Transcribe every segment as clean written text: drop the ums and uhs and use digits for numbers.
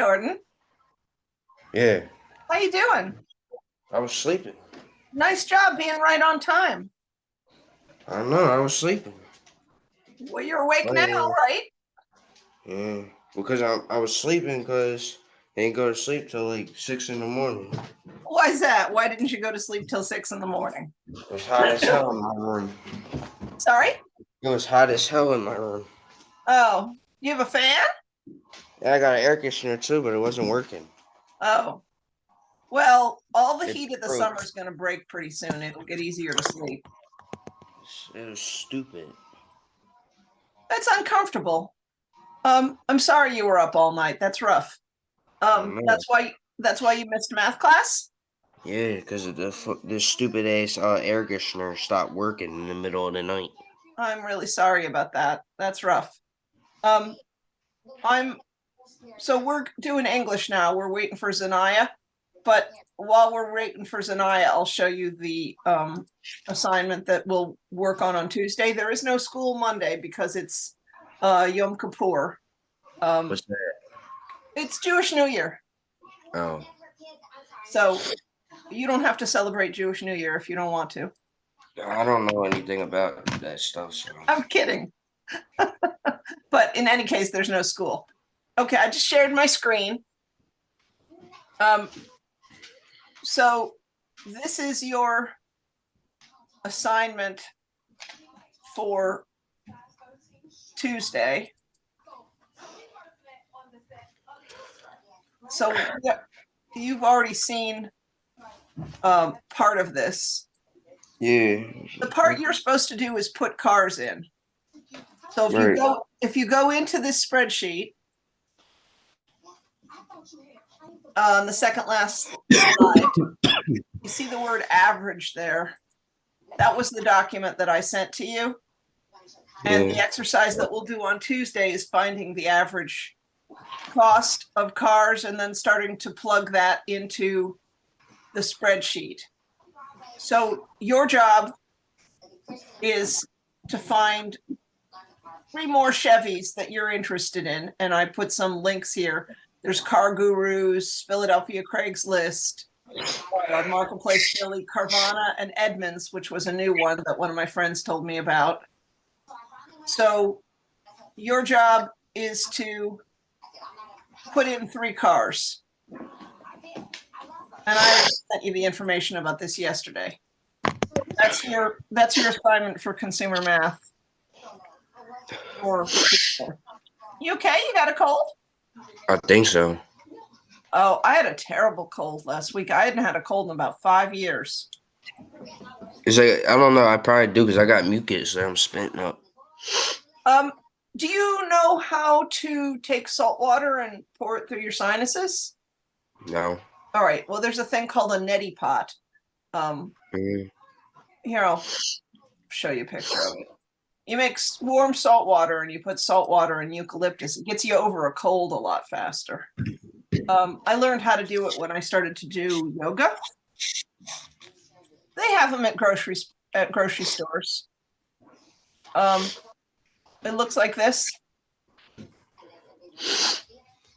Jordan, Yeah, how you doing? I was sleeping. Nice job being right on time. I know, I was sleeping. Well, you're awake But now, yeah, right? yeah. Because I was sleeping because I didn't go to sleep till like 6 in the morning. Why is that? Why didn't you go to sleep till 6 in the morning? It was hot as hell in my room. Sorry? It was hot as hell in my room. Oh, you have a fan? And I got an air conditioner too, but it wasn't working. Oh, well, all the It heat of the broke. summer is going to break pretty soon. It'll get easier to sleep. It was stupid. That's uncomfortable. I'm sorry you were up all night. That's rough. I know. That's why you missed math class? Yeah, because this stupid ass air conditioner stopped working in the middle of the night. I'm really sorry about that. That's rough. Um, I'm so we're doing English now. We're waiting for Zanaya. But while we're waiting for Zanaya, I'll show you the assignment that we'll work on Tuesday. There is no school Monday because it's Yom Kippur. Um, What's that? it's Jewish New Year. Oh, So you don't have to celebrate Jewish New Year if you don't want to. I don't know anything about that stuff, so. I'm kidding. But in any case, there's no school. Okay, I just shared my screen. Um, so this is your assignment for Tuesday. So yeah, you've already seen part of this. Yeah. The part you're supposed to do is put cars in. So Right. if you go into this spreadsheet on the second last slide, you see the word average there. That was the document that I sent to you. And the Yeah. exercise that we'll do on Tuesday is finding the average cost of cars and then starting to plug that into the spreadsheet. So your job is to find 3 more Chevys that you're interested in. And I put some links here. There's Car Gurus, Philadelphia Craigslist, Marketplace Philly, Carvana, and Edmunds, which was a new one that one of my friends told me about. So your job is to put in 3 cars. And I sent you the information about this yesterday. That's your assignment for consumer math. Or you okay? You got a cold? I think so. Oh, I had a terrible cold last week. I hadn't had a cold in about 5 years. It's like I don't know. I probably do because I got mucus that I'm spitting up. Um, do you know how to take salt water and pour it through your sinuses? No. All right. Well, there's a thing called a neti pot. Um, Mm. Here, I'll show you a picture of it. You make warm salt water and you put salt water and eucalyptus. It gets you over a cold a lot faster. I learned how to do it when I started to do yoga. They have them at grocery stores. It looks like this.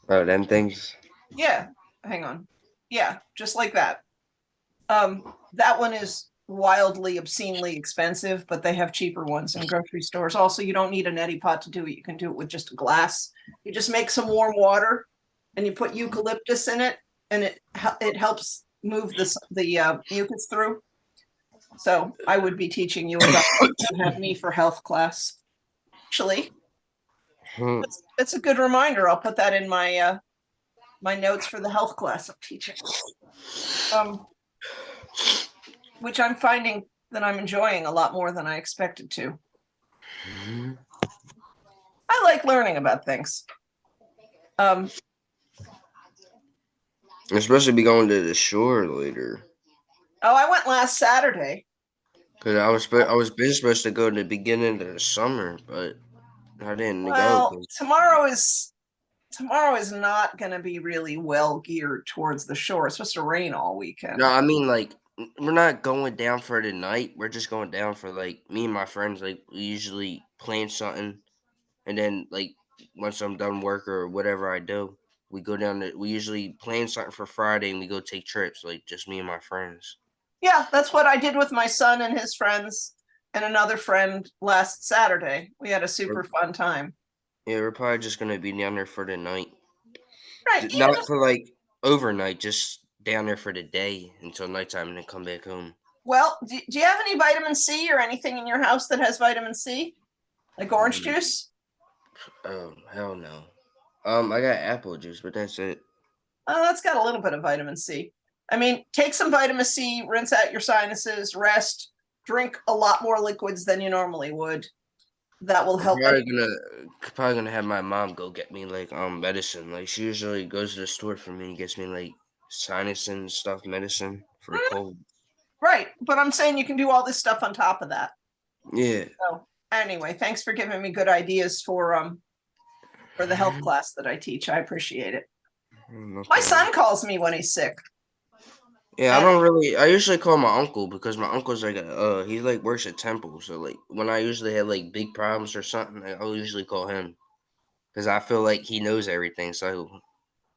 Oh, them things. Yeah, hang on. Yeah, just like that. That one is wildly, obscenely expensive, but they have cheaper ones in grocery stores. Also, you don't need a neti pot to do it. You can do it with just a glass. You just make some warm water and you put eucalyptus in it, and it helps move the mucus through. So I would be teaching you about it if you had me for health class. Actually, Hmm. it's a good reminder. I'll put that in my notes for the health class I'm teaching. Which I'm finding that I'm enjoying a lot more than I expected to. I like learning about things. I'm supposed to be going to the shore later. Oh, I went last Saturday. Cause I was been supposed to go in the beginning of the summer, but I didn't go. Well, 'Cause- tomorrow is not going to be really well geared towards the shore. It's supposed to rain all no, weekend. I mean like we're not going down for the night. We're just going down for like me and my friends. Like we usually plan something, and then like once I'm done work or whatever I do, We go down to. We usually plan something for Friday, and we go take trips, like just me and my friends. Yeah, that's what I did with my son and his friends and another friend last Saturday. We had a super fun time. Yeah, we're probably just gonna be down there for the night. Right. Even Not for like overnight, just down there for the day until nighttime and then come back home. well, do you have any vitamin C or anything in your house that has vitamin C? Like orange Mm, juice? oh, hell no. I got apple juice, but that's it. That's got a little bit of vitamin C. I mean, take some vitamin C, rinse out your sinuses, rest, drink a lot more liquids than you normally would. That will I'm help. I mean, probably gonna have my mom go get me like medicine. Like she usually goes to the store for me and gets me like sinus and stuff medicine for cold. right. But I'm saying you can do all this stuff on top of that. Yeah. So anyway, thanks for giving me good ideas for the health class that I teach. I appreciate it. No My problem. son calls me when he's sick. Yeah, I And don't really. I usually call my uncle because my uncle's like he like works at Temple. So like when I usually have like big problems or something, I'll usually call him because I feel like he knows everything. So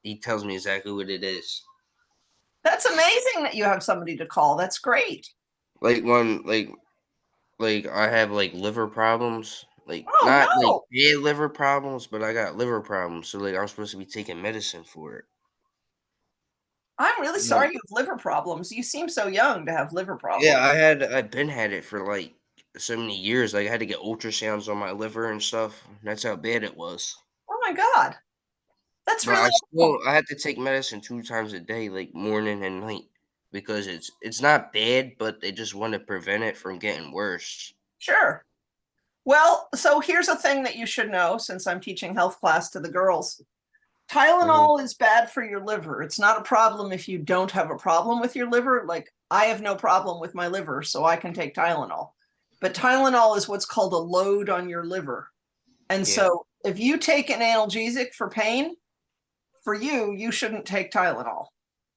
he tells me exactly what it is. that's amazing that you have somebody to call. That's great. Like when like I have like liver problems, like Oh not like no. bad liver problems, but I got liver problems. So like I'm supposed to be taking medicine for it. I'm really Like, sorry you have liver problems. You seem so young to have liver yeah, problems. I've been had it for like so many years. Like I had to get ultrasounds on my liver and stuff. That's how bad it was. Oh my God. That's But really awful. I had to take medicine 2 times a day, like morning and night, because it's not bad, but they just want to prevent it from getting worse. Sure. Well, so here's a thing that you should know since I'm teaching health class to the girls. Mhm. Tylenol is bad for your liver. It's not a problem if you don't have a problem with your liver. Like I have no problem with my liver, so I can take Tylenol. But Tylenol is what's called a load on your liver. And Yeah, so if you take an analgesic for pain, for you, you shouldn't take Tylenol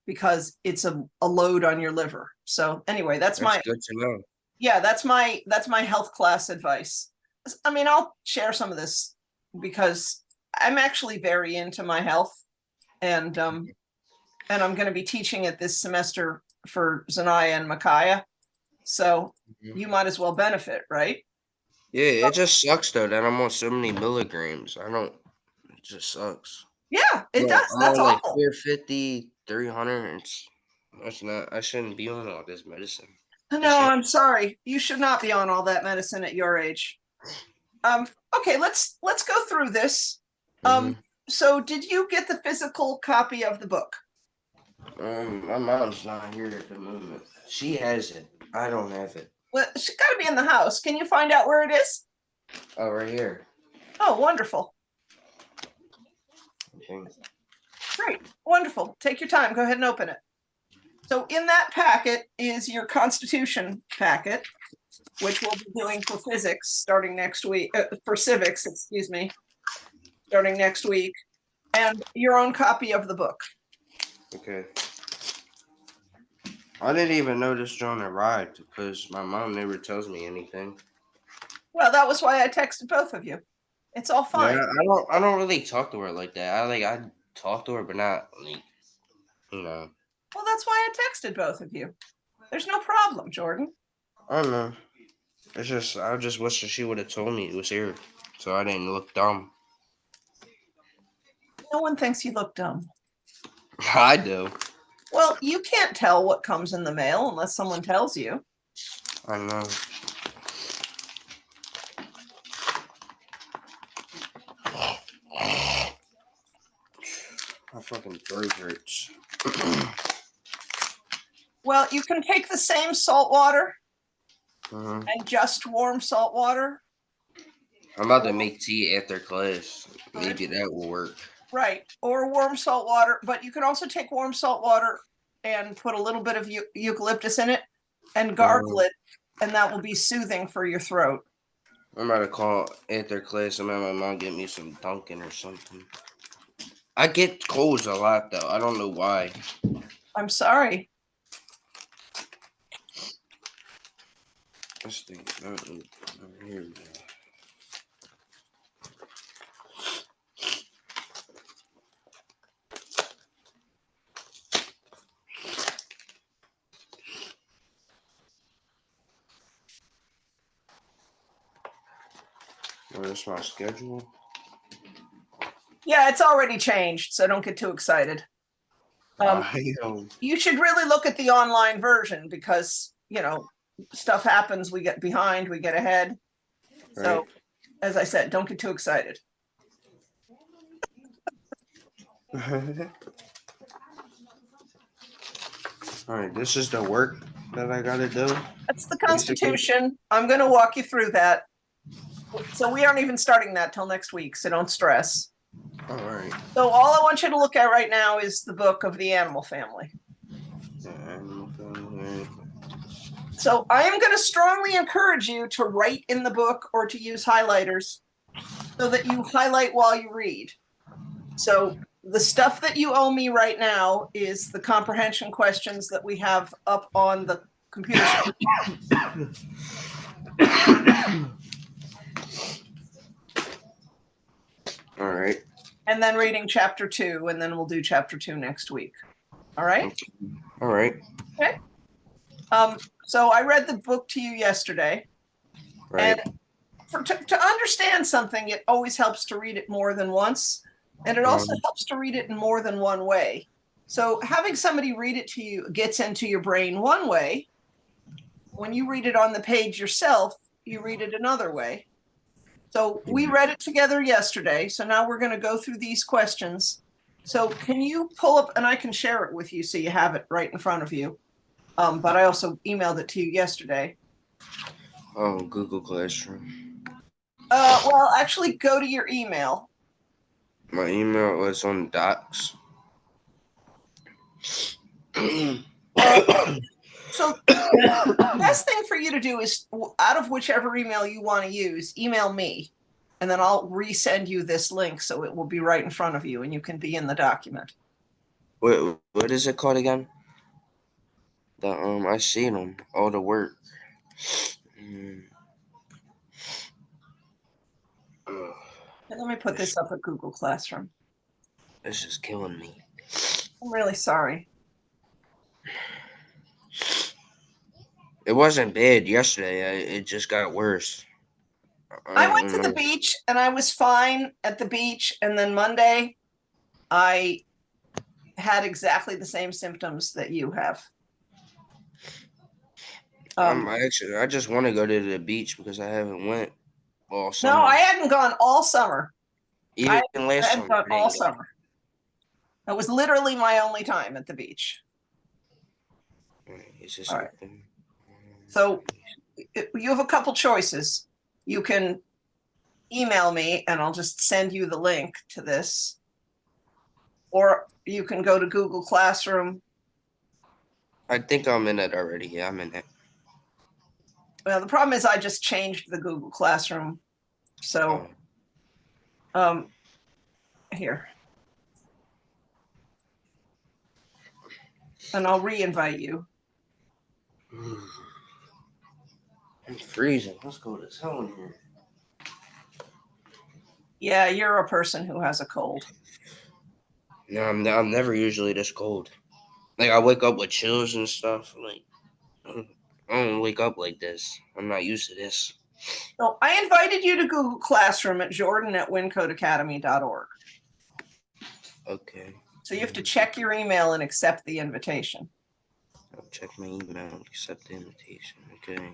because it's a load on your liver. So anyway, that's that's my good to know. yeah, that's my health class advice. I mean, I'll share some of this because I'm actually very into my health and and I'm going to be teaching it this semester for Zanaya and Micaiah. So Mhm. you might as well benefit, right? Yeah, it just sucks though that I'm on so many milligrams. I don't. It just sucks. Yeah, it Well, does. I'm That's on like awful. 450, 300. That's not. I shouldn't be on all this medicine. No, It's young. I'm sorry. You should not be on all that medicine at your age. Um, okay, let's go through this. Um, Hmm. so did you get the physical copy of the book? My mom's not here at the moment. She has it. I don't have it. Well, it's got to be in the house. Can you find out where it is? Oh, right here. Oh, wonderful. Okay. Great. Wonderful. Take your time. Go ahead and open it. So in that packet is your constitution packet, which we'll be doing for physics starting next week, for civics, excuse me, starting next week, and your own copy of the book. Okay. I didn't even know this John arrived because my mom never tells me anything. Well, that was why I texted both of you. It's all Yeah, fine. I don't really talk to her like that. I talk to her, but not like you know. Well, that's why I texted both of you. There's no problem, Jordan. I don't know. It's just I just wish that she would have told me it was here, so I didn't look dumb. No one thinks you look dumb. I do. Well, you can't tell what comes in the mail unless someone tells you. I know. My fucking throat hurts. Well, you can take the same salt water Hmm. and just warm salt water. I'm about to Or, make tea after class. good. Maybe that will work. Right. Or warm salt water. But you can also take warm salt water and put a little bit of eucalyptus in it and gargle Hmm. it, and that will be soothing for your throat. I'm about to call after class and have my mom get me some Dunkin' or something. I get colds a lot though. I don't know why. I'm sorry. This thing. Here we go. Oh, that's my schedule. Yeah, it's already changed, so don't get too excited. You should really look at the online version because, stuff happens. We get behind, we get ahead. So, Right. as I said, don't get too excited. All right, this is the work that I gotta do. That's the Basically. Constitution. I'm going to walk you through that. So we aren't even starting that till next week, so don't stress. All right. So all I want you to look at right now is the book of the animal family. So I am going to strongly encourage you to write in the book or to use highlighters so that you highlight while you read. So the stuff that you owe me right now is the comprehension questions that we have up on the computer screen. All right. And then reading chapter 2, and then we'll do chapter 2 next week. All right? Okay. All right. Okay. So I read the book to you yesterday. Right. And to understand something, it always helps to read it more than once. And it also helps to read it in more than one way. So having somebody read it to you gets into your brain one way. When you read it on the page yourself, you read it another way. So we read it together yesterday. So now we're going to go through these questions. So can you pull up, and I can share it with you so you have it right in front of you. But I also emailed it to you yesterday. Oh, Google Classroom. Well, actually go to your email. My email was on Docs. So the best thing for you to do is, out of whichever email you want to use, email me, and then I'll resend you this link so it will be right in front of you and you can be in the document. What is it called again? I see them, all the work. And let me put this up at Google Classroom. This is killing me. I'm really sorry. It wasn't bad yesterday. It just got worse. I went to the beach and I was fine at the beach. And then Monday, I had exactly the same symptoms that you have. I just want to go to the beach because I haven't went all summer. No, I hadn't gone all summer. Even last I hadn't summer. gone all summer. That was literally my only time at the beach. Is this all right. open? So you have a couple choices. You can email me and I'll just send you the link to this. Or you can go to Google Classroom. I think I'm in it already. Yeah, I'm in it. Well, the problem is I just changed the Google Classroom. So, here. And I'll re-invite you. I'm freezing. Let's go to this hell in here. Yeah, you're a person who has a cold. No, I'm never usually this cold. Like, I wake up with chills and stuff. Like, I don't wake up like this. I'm not used to this. So I invited you to Google Classroom at jordan@wyncoteacademy.org. Okay. So you have to check your email and accept the invitation. I'll check my email and accept the invitation. Okay.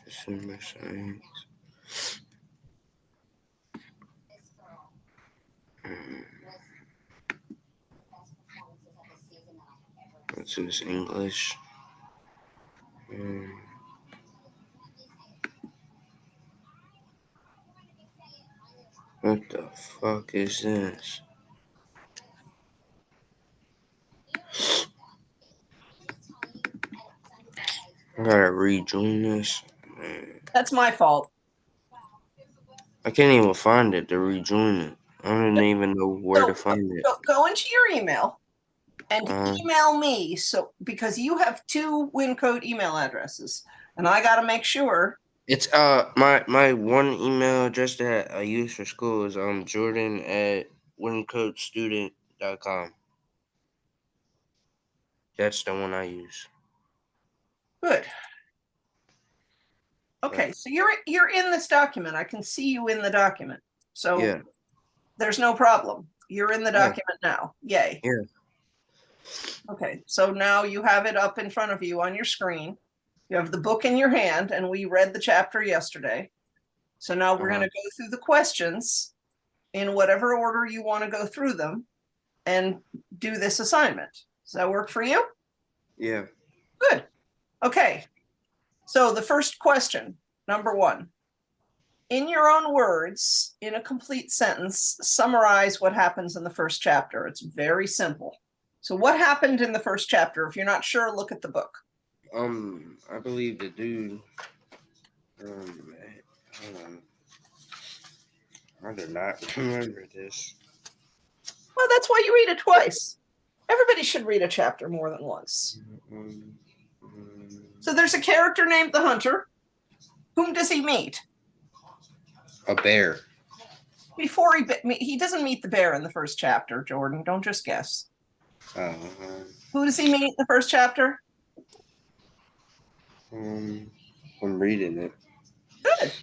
December 7th. What's this, English? What the fuck is this? I gotta rejoin this. That's my fault. I can't even find it to rejoin it. I don't even know where to find it. Go into your email and email me. So because you have two Wyncote email addresses, and I got to make sure It's my one email address that I use for school is Jordan at Wyncotestudent.com. That's the one I use. Good. Yeah. Okay, so you're in this document. I can see you in the document. So Yeah. there's no problem. You're in the Yeah. document now. Yay. Yeah. Okay, so now you have it up in front of you on your screen. You have the book in your hand, and we read the chapter yesterday. So now we're going to go through the questions in whatever order you want to go through them and do this assignment. Does that work for you? Yeah. Good. Okay. So the first question, number 1. In your own words, in a complete sentence, summarize what happens in the first chapter. It's very simple. So what happened in the first chapter? If you're not sure, look at the book. I believe the dude. Hold on. I do not remember this. Well, that's why you read it twice. Everybody should read a chapter more than once. So there's a character named the Hunter. Whom does he meet? A bear. Before he doesn't meet the bear in the first chapter, Jordan. Don't just guess. Uh, Who does he meet in the first chapter? I'm reading it. Good.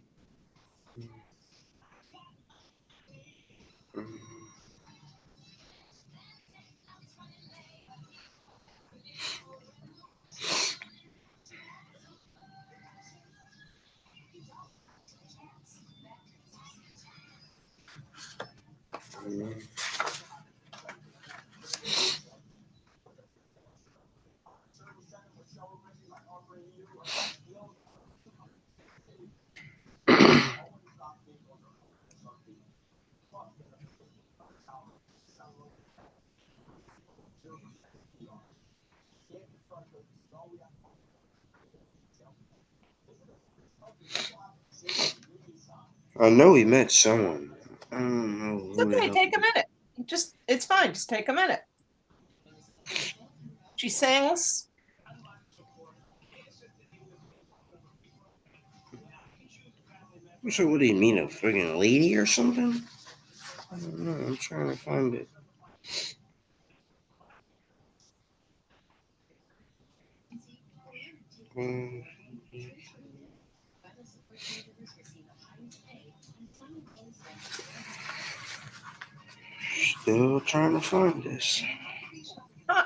I know he met someone. I don't know It's who the okay. hell. Take a minute. It's fine. Just take a minute. She sings. So what do you mean, a friggin' lady or something? I don't know. I'm trying to find it. Um, Still trying to find this.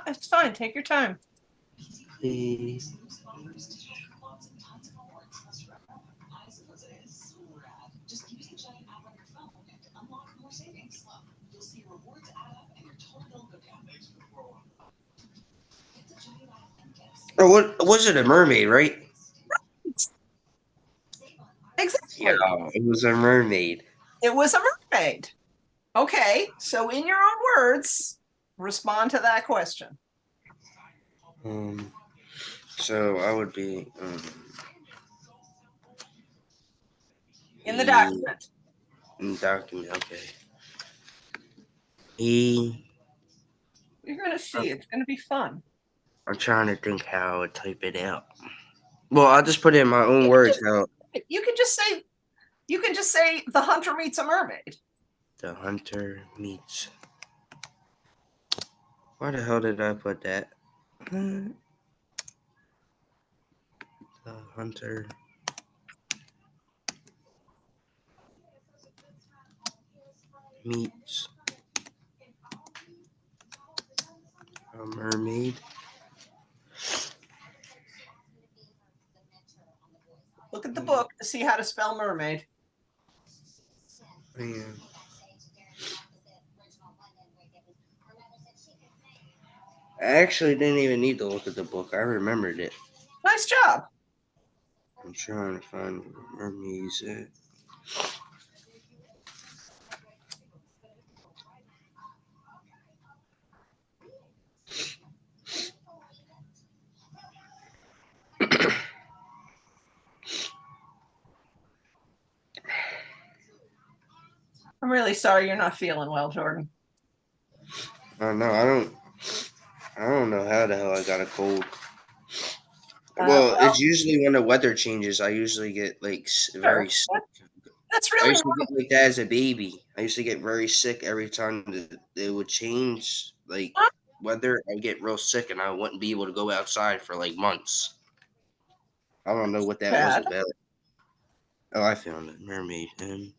It's fine. Take your time. The Oh, what was it? A mermaid, right? Yeah, Exactly. it was a mermaid. It was a mermaid. Okay. So in your own words, respond to that question. Um, so I would be In the he document. in the document. Okay, he. You're going to see. It's going to be fun. I'm trying to think how I would type it out. Well, I'll just put it in my own words. How You can just say the hunter meets a mermaid. the hunter meets. Why the hell did I put that? The hunter meets a mermaid. Look at the book to see how to spell mermaid. Man. I actually didn't even need to look at the book. I remembered it. Nice job. I'm trying to find where mermaids at. I'm really sorry you're not feeling well, Jordan. I don't know. I don't know how the hell I got a cold. Well, Well, it's usually when the weather changes. I usually get like very sure. sick. That's I really used to normal. get like that as a baby. I used to get very sick every time it would change like weather. I'd get real sick and I wouldn't be able to go outside for like months. I don't know what that was Bad. about. Oh, I found it. Mermaid. MERMAID.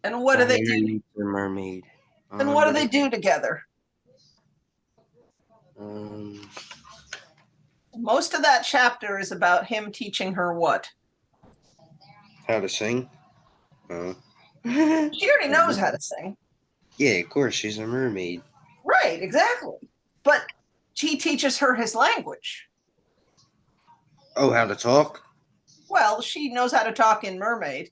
And what The do they do? Henry meets the mermaid. And what do What they is do together? um Most of that chapter is about him teaching her what? how to sing? Oh. She already knows how to sing. Yeah, of course, she's a mermaid. Right, exactly. But he teaches her his language. Oh, how to talk? Well, she knows how to talk in mermaid,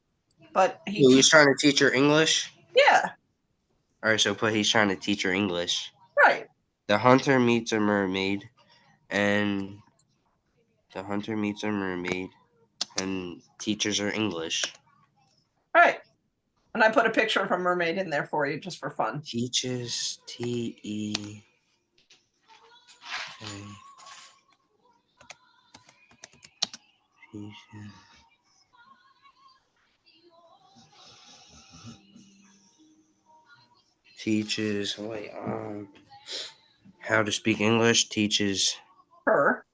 but he So he's teaches. trying to teach her English? Yeah, All right, so put he's trying to teach her English. right, The hunter meets a mermaid, and the hunter meets a mermaid and teaches her English. right. And I put a picture of a mermaid in there for you just for fun. Teaches TE. Teaches how to speak English. Teaches Her.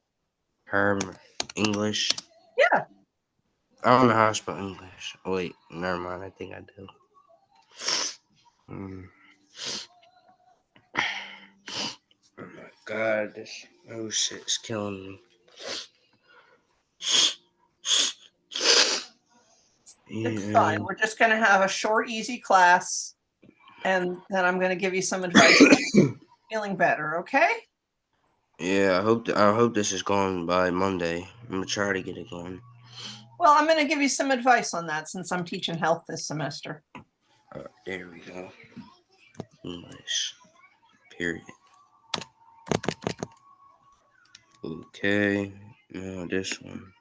her English. Yeah. I don't know how to spell English. Oh, wait, never mind. I think I do. Mm. Oh my god, this shit is killing me. It's Yeah. fine. We're just going to have a short, easy class. And then I'm going to give you some advice. Feeling better, okay? Yeah, I hope this is gone by Monday. I'm gonna try to get it going. Well, I'm going to give you some advice on that since I'm teaching health this semester. There we go. English. Period. Okay. Now this one.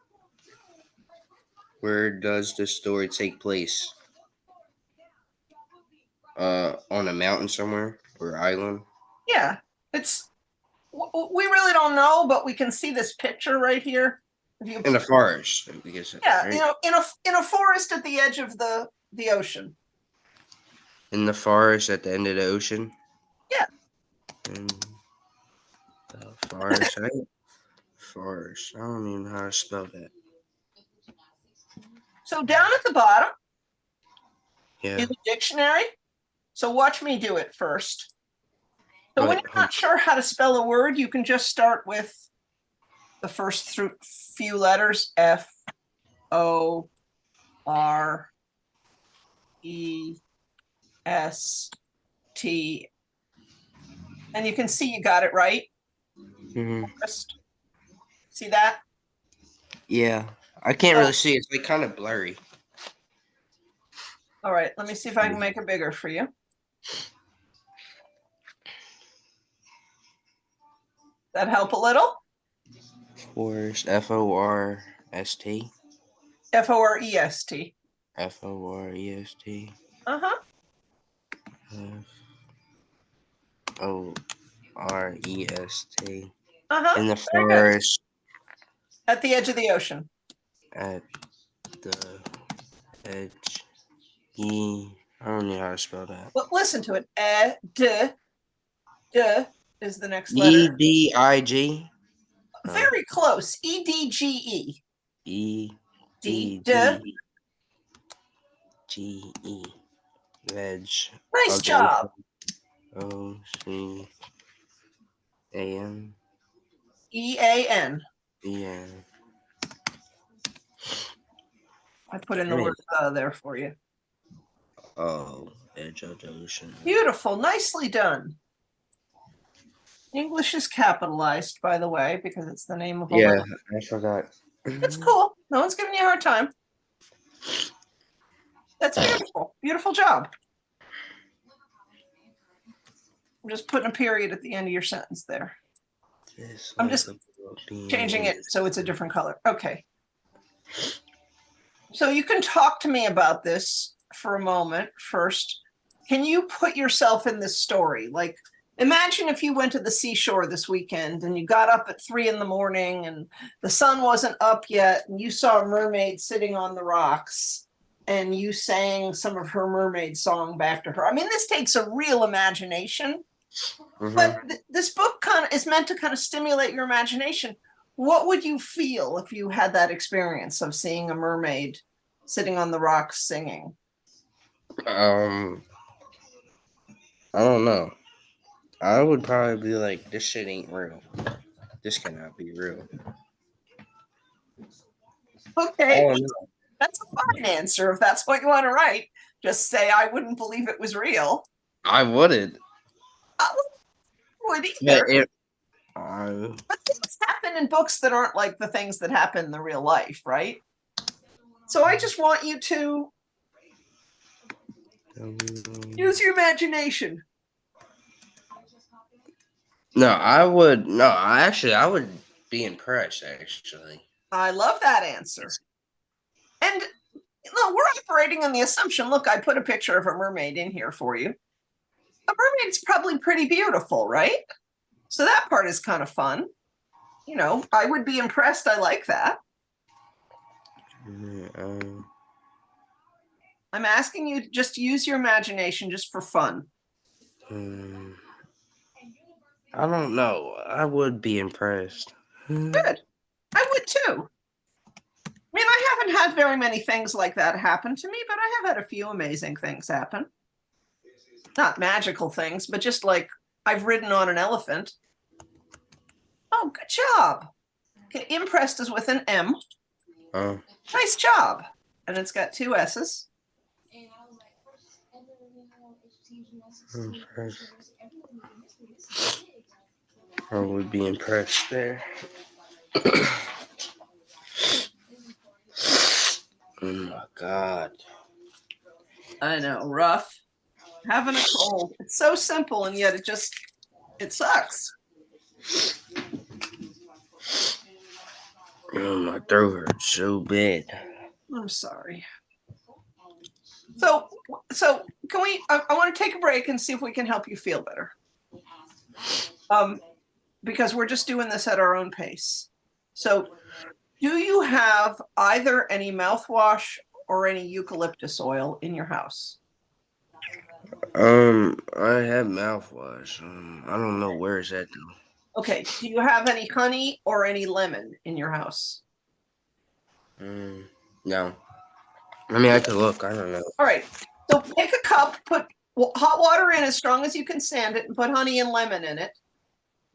Where does this story take place? On a mountain somewhere or island? Yeah, it's we really don't know, but we can see this picture right here. If you, In the forest, I guess. yeah, Right. in a forest at the edge of the ocean. In the forest at the end of the ocean. Yeah. In the forest. Forest. I don't even know how to spell that. So down at the bottom Yeah. in the dictionary. So watch me do it first. So when Wait. you're not sure how to spell a word, you can just start with the first few letters: FOREST. And you can see you got it right. Mm-hmm. First. See that? Yeah. I can't So, really see. It's like kind of blurry. all right, let me see if I can make it bigger for you. That help a little? Forest. FORST. FOREST. FOREST. Uh-huh. FOREST. Uh-huh. In the Very good. forest At the edge of the ocean. at the edge. I don't know how to spell that. Well, listen to it. D is the next letter. EDIG. Very close. EDGE. D. EDGE. Veg. Nice Of the job. OCAN. EAN. Yeah. I put in the word there for you. Oh, edge of the ocean. Beautiful. Nicely done. English is capitalized, by the way, because it's the name of a language. I forgot. It's cool. No one's giving you a hard time. That's beautiful. Beautiful job. I'm just putting a period at the end of your sentence there. I'm just changing it so it's a different color. Okay. So you can talk to me about this for a moment first. Can you put yourself in this story? Like, imagine if you went to the seashore this weekend and you got up at 3 a.m. and the sun wasn't up yet, and you saw a mermaid sitting on the rocks and you sang some of her mermaid song back to her. I mean, this takes a real imagination, but this book kind of is meant to kind of stimulate your imagination. What would you feel if you had that experience of seeing a mermaid sitting on the rocks singing? I don't know. I would probably be like, this shit ain't real. This cannot be real. Okay, that's a fine answer if that's what you want to write. Just say, I wouldn't believe it was real. I wouldn't. I would But either. it, But things happen in books that aren't like the things that happen in the real life, right? So I just want you to use your imagination. no, I would. No, I would be impressed. Actually, I love that answer. And no, we're operating on the assumption. Look, I put a picture of a mermaid in here for you. A mermaid's probably pretty beautiful, right? So that part is kind of fun. You know, I would be impressed. I like that. I'm asking you to just use your imagination just for fun. I don't know. I would be impressed. Good. I would too. I mean, I haven't had very many things like that happen to me, but I have had a few amazing things happen. Not magical things, but just like I've ridden on an elephant. Oh, good job. Okay, impressed is with an M. Nice job. And it's got 2 S's. I would be impressed there. Oh my God. I know, rough. Having a cold. It's so simple, and yet it sucks. Oh, my throat hurts so bad. I'm sorry. So can we? I want to take a break and see if we can help you feel better. Because we're just doing this at our own pace. So, do you have either any mouthwash or any eucalyptus oil in your house? I have mouthwash. I don't know where it's at though. Okay. Do you have any honey or any lemon in your house? No. I mean, I could look. I don't know. All right. So take a cup, put hot water in as strong as you can stand it, and put honey and lemon in it.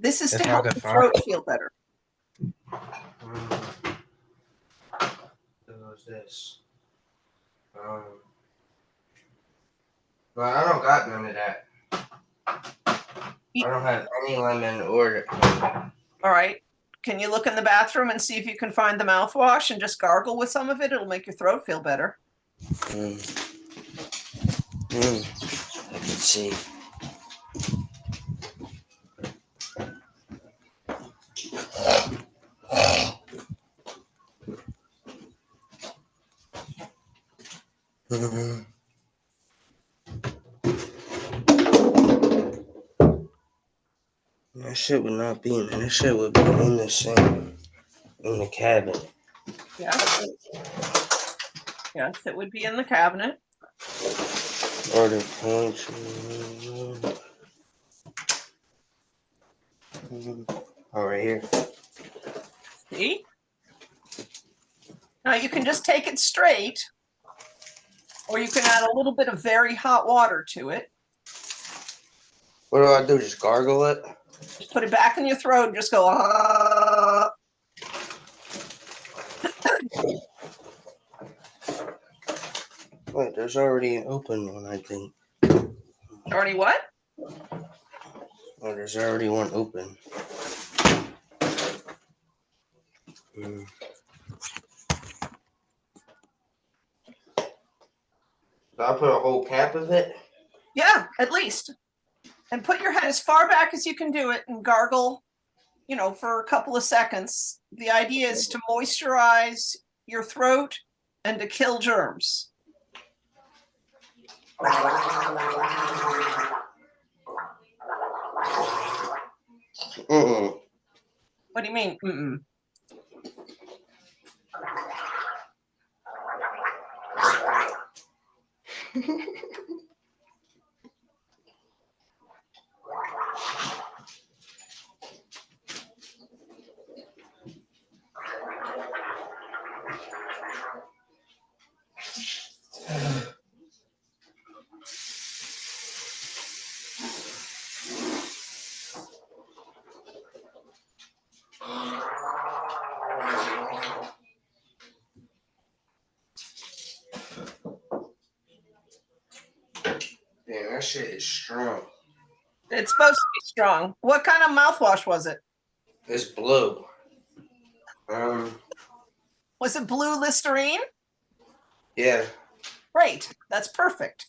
This is to help the throat feel better. What's this? But I don't got none of that. I don't have any lemon or. All right. Can you look in the bathroom and see if you can find the mouthwash and just gargle with some of it? It'll make your throat feel better. I can see. That shit would not be in there. That shit would be in the sink, in the cabinet. Yes. Yes, it would be in the cabinet. Or the punch. Oh, right here. See? Now you can just take it straight, or you can add a little bit of very hot water to it. What do I do? Just gargle it? Just put it back in your throat and just go, ah. Wait, there's already an open one, I think. Already what? Oh, there's already one open. Do I put a whole cap of it? Yeah, at least. And put your head as far back as you can do it and gargle, for a couple of seconds. The idea is to moisturize your throat and to kill germs. Mm-mm. What do you mean? Mm-mm. Damn, that shit is strong. It's supposed to be strong. What kind of mouthwash was it? It's blue. Um, Was it blue Listerine? yeah. Great. That's perfect.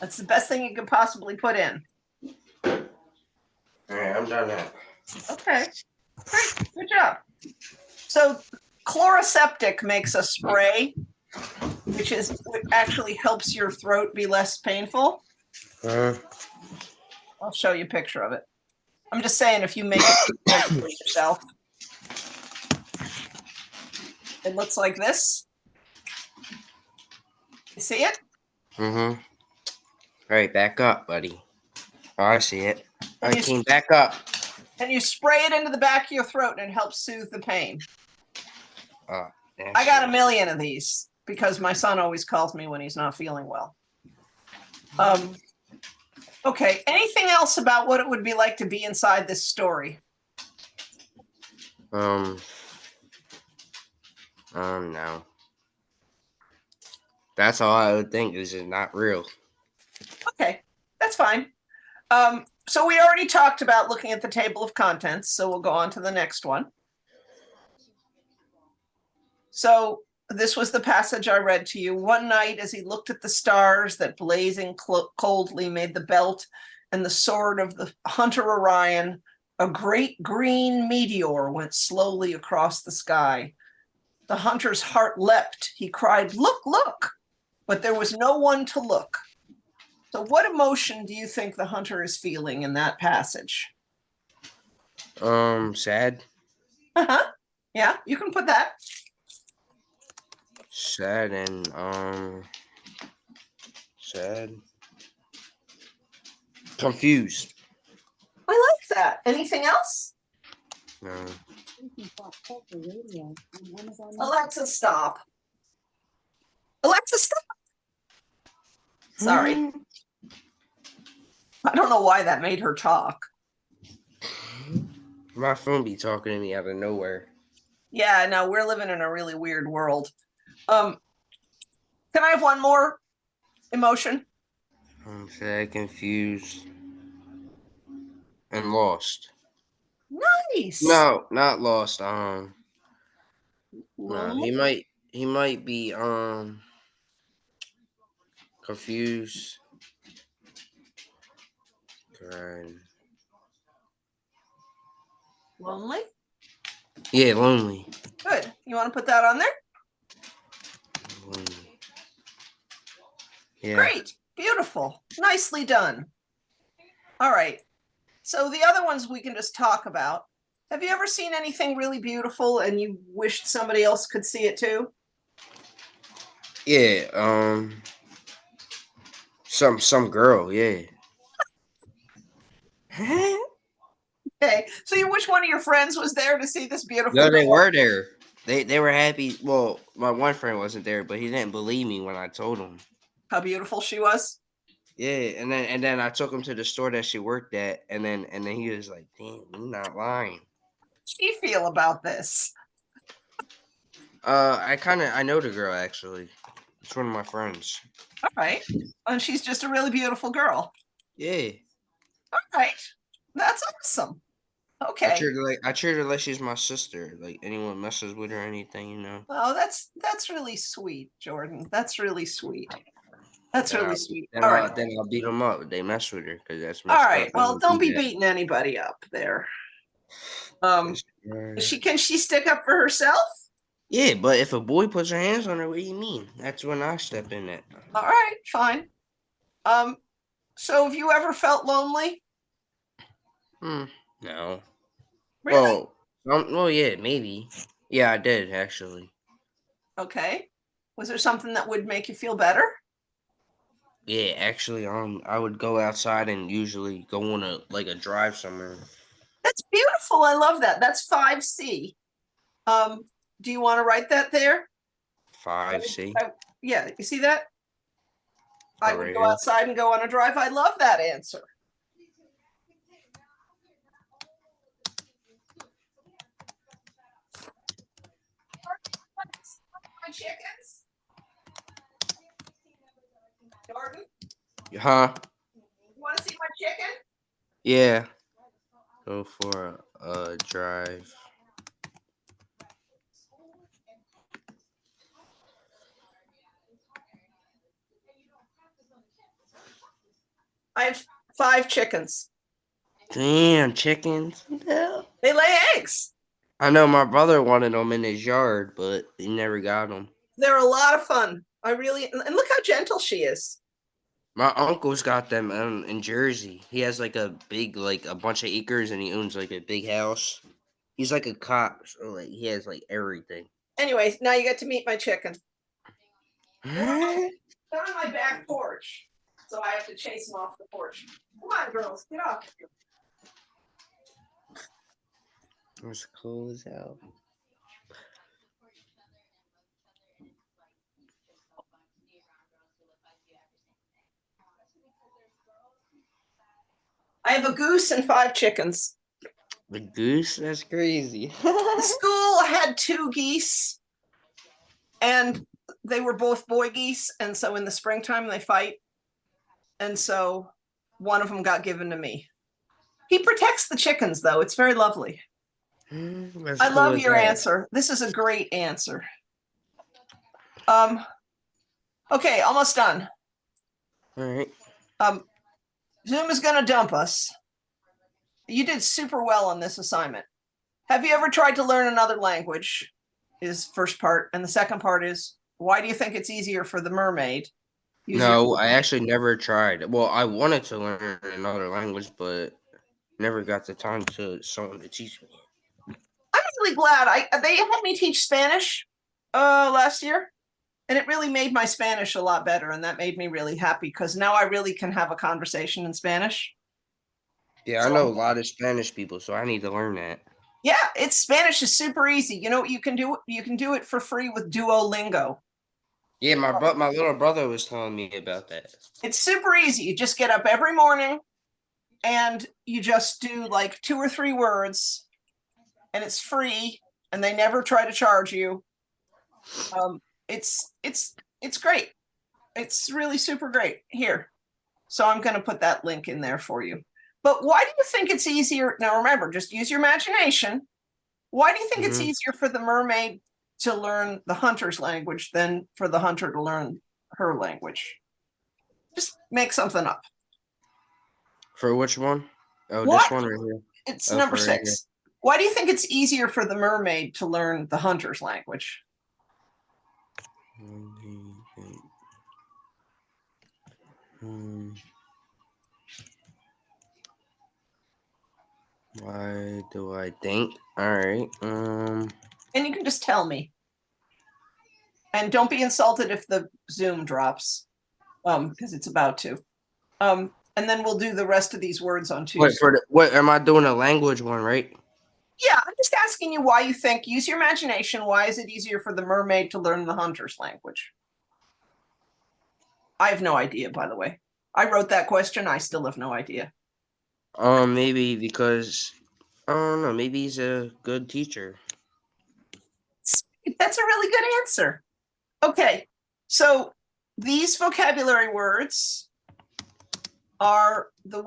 That's the best thing you could possibly put in. All right, I'm done now. Okay. Great. Good job. So chloroseptic makes a spray, which actually helps your throat be less painful. I'll show you a picture of it. I'm just saying, if you make it for yourself, it looks like this. You see it? Mm-hmm. All right, back up, buddy. Oh, I see it. And I you, came back up. and you spray it into the back of your throat, and it helps soothe the pain. Oh, I got a million of these because my son always calls me when he's not feeling well. Okay. Anything else about what it would be like to be inside this story? No. That's all I would think is just not real. Okay, that's fine. So we already talked about looking at the table of contents, so we'll go on to the next one. So this was the passage I read to you. One night, as he looked at the stars that blazing coldly made the belt and the sword of the hunter Orion, a great green meteor went slowly across the sky. The hunter's heart leapt. He cried, "Look, look!" But there was no one to look. So what emotion do you think the hunter is feeling in that passage? Sad. Uh-huh. Yeah, you can put that. Sad and sad. Confused. I like that. Anything else? No. Alexa, stop. Alexa, stop. Sorry. I don't know why that made her talk. My phone be talking to me out of nowhere. Yeah, no, we're living in a really weird world. Can I have one more emotion? I'm sad, confused, and lost. Nice. No, not lost. No, Lonely. he might be confused. Crying. Lonely. Yeah, lonely. Good. You want to put that on there? Lonely. Yeah. Great. Beautiful. Nicely done. All right. So the other ones we can just talk about. Have you ever seen anything really beautiful and you wished somebody else could see it too? Yeah. Some girl. Yeah. Okay. So you wish one of your friends was there to see this beautiful No, they girl? were there. They were happy. Well, my one friend wasn't there, but he didn't believe me when I told him. How beautiful she was? Yeah, and then I took him to the store that she worked at, and then he was like, "Damn, you're not lying." She feel about this? I know the girl actually. It's one of my friends. All right. And she's just a really beautiful girl. Yeah. All right. That's awesome. Okay. I treat her like she's my sister. Like anyone messes with her or anything, you know. Oh, that's really sweet, Jordan. That's really sweet. That's really sweet. Then All right. then I'll beat them up if they mess with her because that's All messed right. up. Well, don't be beating anybody up there. Can she stick up for herself? Yeah, but if a boy puts her hands on her, what do you mean? That's when I step in. That. All right, fine. So have you ever felt lonely? Hmm. No. Really? Well, yeah, maybe. Yeah, I did actually. Okay. Was there something that would make you feel better? Yeah, actually, I would go outside and usually go on a drive somewhere. That's beautiful. I love that. That's 5C. Um, do you want to write that there? Five C. Yeah, you see that? I Oh, would right go here. outside and go on a drive. I love that answer. My chickens? Jordan, Huh? you want to see my chicken? Yeah. Go for a drive. I have 5 chickens. Damn, chickens. Yeah. They lay eggs. I know my brother wanted them in his yard, but he never got them. They're a lot of fun. I really, and look how gentle she is. My uncle's got them in Jersey. He has like a big, like a bunch of acres, and he owns like a big house. He's like a cop, so like he has like everything. Anyways, now you get to meet my chicken. That's They're on my back porch, so I have to chase them off the porch. Come on, girls, get off. cool as hell. I have a goose and 5 chickens. The goose? That's crazy. The school had 2 geese, and they were both boy geese. And so in the springtime, they fight. And so one of them got given to me. He protects the chickens, though. It's very lovely. That's I cool love as your hell. answer. This is a great answer. Um, okay, almost done. All right. Um, Zoom is going to dump us. You did super well on this assignment. Have you ever tried to learn another language? Is first part. And the second part is, why do you think it's easier for the mermaid? Use your No, I actually never tried. Well, I wanted to learn another language, but never got the time to someone to teach me. I'm really glad they had me teach Spanish last year, and it really made my Spanish a lot better, and that made me really happy because now I really can have a conversation in Spanish. Yeah, I So know a lot of Spanish people, so I need to learn that. yeah, it's Spanish is super easy. You know what you can do? You can do it for free with Duolingo. Yeah, my little brother was telling me about that. It's super easy. You just get up every morning and you just do like 2 or 3 words, and it's free, and they never try to charge you. Um, it's great. It's really super great. Here, so I'm going to put that link in there for you. But why do you think it's easier? Now, remember, just use your imagination. Why do you think it's Hmm. easier for the mermaid to learn the hunter's language than for the hunter to learn her language? Just make something up. For which one? Oh, this What? one right here. It's Oh, number for right here. 6. Why do you think it's easier for the mermaid to learn the hunter's language? Hmm. Why do I think? All right. And you can just tell me. And don't be insulted if the Zoom drops, because it's about to. And then we'll do the rest of these words on What Tuesday. for the what am I doing a language one, right? Yeah, I'm just asking you why you think. Use your imagination. Why is it easier for the mermaid to learn the hunter's language? I have no idea, by the way. I wrote that question. I still have no idea. Maybe because I don't know, maybe he's a good teacher. That's a really good answer. Okay, so these vocabulary words are the words